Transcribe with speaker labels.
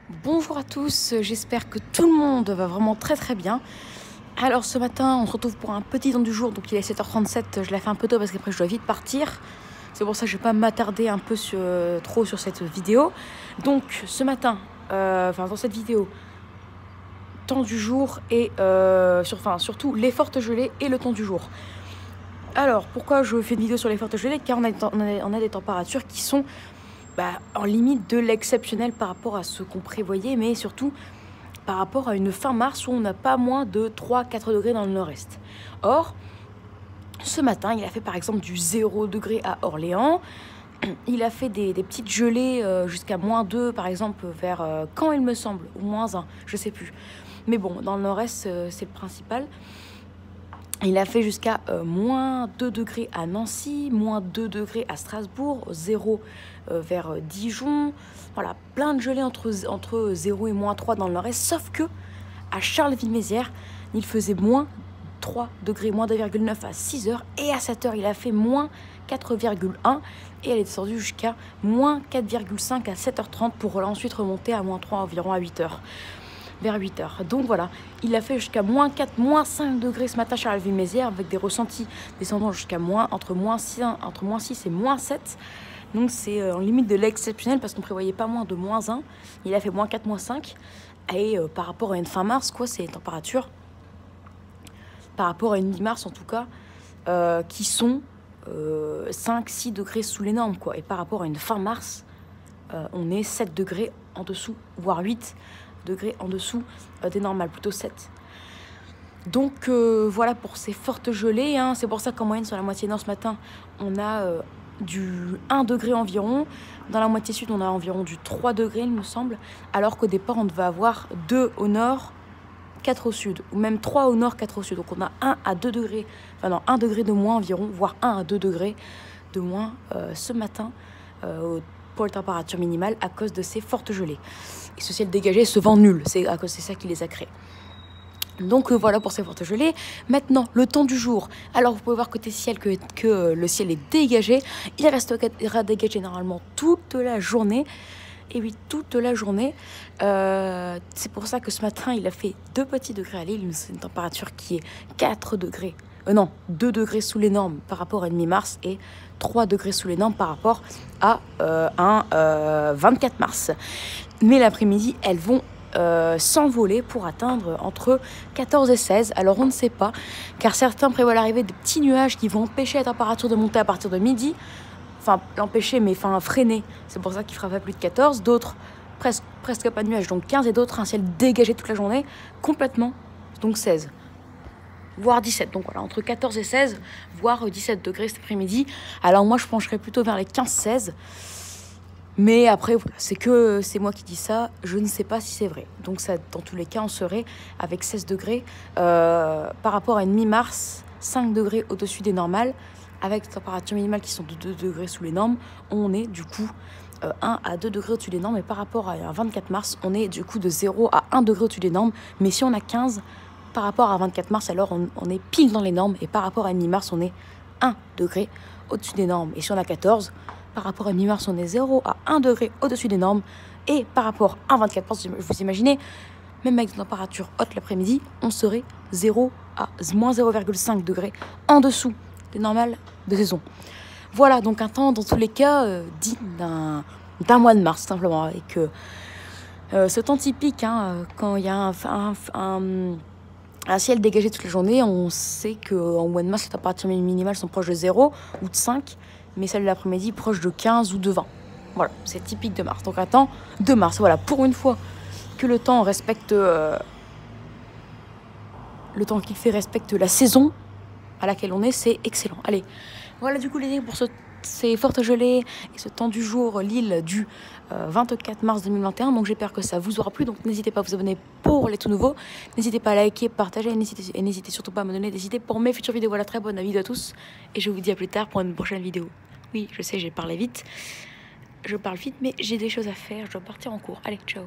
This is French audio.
Speaker 1: Bonjour à tous, j'espère que tout le monde va vraiment très bien. Alors ce matin on se retrouve pour un petit temps du jour, donc il est 7h37, je l'ai fait un peu tôt parce qu'après je dois vite partir. C'est pour ça que je ne vais pas m'attarder un peu trop sur cette vidéo. Donc ce matin, dans cette vidéo, temps du jour et surtout les fortes gelées et le temps du jour. Alors pourquoi je fais une vidéo sur les fortes gelées? Car on a des températures qui sont en limite de l'exceptionnel par rapport à ce qu'on prévoyait, mais surtout par rapport à une fin mars où on n'a pas moins de 3-4 degrés dans le nord-est. Or, ce matin, il a fait par exemple du 0 degré à Orléans. Il a fait des petites gelées jusqu'à -2 par exemple vers Caen, il me semble, ou -1, je sais plus. Mais bon, dans le nord-est, c'est le principal. Il a fait jusqu'à -2 degrés à Nancy, -2 degrés à Strasbourg, 0 vers Dijon. Voilà, plein de gelées entre 0 et -3 dans le nord-est. Sauf que à Charleville-Mézières, il faisait -3 degrés, -2,9 à 6h. Et à 7h, il a fait -4,1. Et elle est descendue jusqu'à -4,5 à 7h30 pour ensuite remonter à -3 environ à 8h. Vers 8h. Donc voilà, il a fait jusqu'à -4, -5 degrés ce matin à Charleville-Mézières avec des ressentis descendant jusqu'à entre -6 et -7. Donc c'est en limite de l'exceptionnel parce qu'on prévoyait pas moins de -1. Il a fait -4, -5. Et par rapport à une fin mars, quoi, c'est les températures, par rapport à une mi-mars en tout cas, qui sont 5-6 degrés sous les normes, quoi. Et par rapport à une fin mars, on est 7 degrés en dessous, voire 8 degrés en dessous des normales, plutôt 7. Donc voilà pour ces fortes gelées, hein. C'est pour ça qu'en moyenne sur la moitié nord ce matin, on a du 1 degré environ. Dans la moitié sud, on a environ du 3 degrés, il me semble. Alors qu'au départ, on devait avoir 2 au nord, 4 au sud. Ou même 3 au nord, 4 au sud. Donc on a 1 à 2 degrés, 1 degré de moins environ, voire 1 à 2 degrés de moins ce matin pour les températures minimales à cause de ces fortes gelées. Et ce ciel dégagé se vend nul, c'est à cause de ça qui les a créés. Donc voilà pour ces fortes gelées. Maintenant, le temps du jour. Alors vous pouvez voir côté ciel que le ciel est dégagé. Il restera dégagé normalement toute la journée. Et oui, toute la journée. C'est pour ça que ce matin, il a fait 2 petits degrés à Lille. C'est une température qui est 4 degrés. 2 degrés sous les normes par rapport à une mi-mars et 3 degrés sous les normes par rapport à un 24 mars. Mais l'après-midi, elles vont s'envoler pour atteindre entre 14 et 16. Alors on ne sait pas, car certains prévoient l'arrivée de petits nuages qui vont empêcher la température de monter à partir de midi. Enfin, l'empêcher, mais freiner. C'est pour ça qu'il fera pas plus de 14. D'autres, presque pas de nuages, donc 15. Et d'autres, un ciel dégagé toute la journée, complètement, donc 16. Voire 17, donc voilà, entre 14 et 16, voire 17 degrés cet après-midi. Alors moi, je pencherais plutôt vers les 15-16. Mais après, voilà, c'est moi qui dis ça, je ne sais pas si c'est vrai. Donc ça, dans tous les cas, on serait avec 16 degrés par rapport à une mi-mars, 5 degrés au-dessus des normales, avec des températures minimales qui sont de 2 degrés sous les normes. On est du coup 1 à 2 degrés au-dessus des normes. Et par rapport à un 24 mars, on est du coup de 0 à 1 degré au-dessus des normes. Mais si on a 15 par rapport à 24 mars, alors on est pile dans les normes. Et par rapport à une mi-mars, on est 1 degré au-dessus des normes. Et si on a 14, par rapport à mi-mars, on est 0 à 1 degré au-dessus des normes. Et par rapport à 24 mars, vous imaginez, même avec des températures hautes l'après-midi, on serait 0 à -0,5 degrés en dessous des normales de saison. Voilà, donc un temps, dans tous les cas, digne d'un mois de mars, simplement. Avec ce temps typique, hein, quand il y a un ciel dégagé toute la journée, on sait qu'en mois de mars, les températures minimales sont proches de 0 ou de 5. Mais celle de l'après-midi proche de 15 ou de 20. Voilà, c'est typique de mars. Donc un temps de mars, voilà, pour une fois que le temps respecte le temps qu'il fait respecte la saison à laquelle on est, c'est excellent. Allez, voilà du coup les pour ces fortes gelées et ce temps du jour Lille du 24 mars 2021. Donc j'espère que ça vous aura plu. Donc n'hésitez pas à vous abonner pour les tout nouveaux. N'hésitez pas à liker, partager et n'hésitez surtout pas à me donner des idées pour mes futures vidéos. Voilà, très bonne vidéo à tous. Et je vous dis à plus tard pour une prochaine vidéo. Oui, je sais, je parle vite, mais j'ai des choses à faire, je dois partir en cours. Allez, ciao.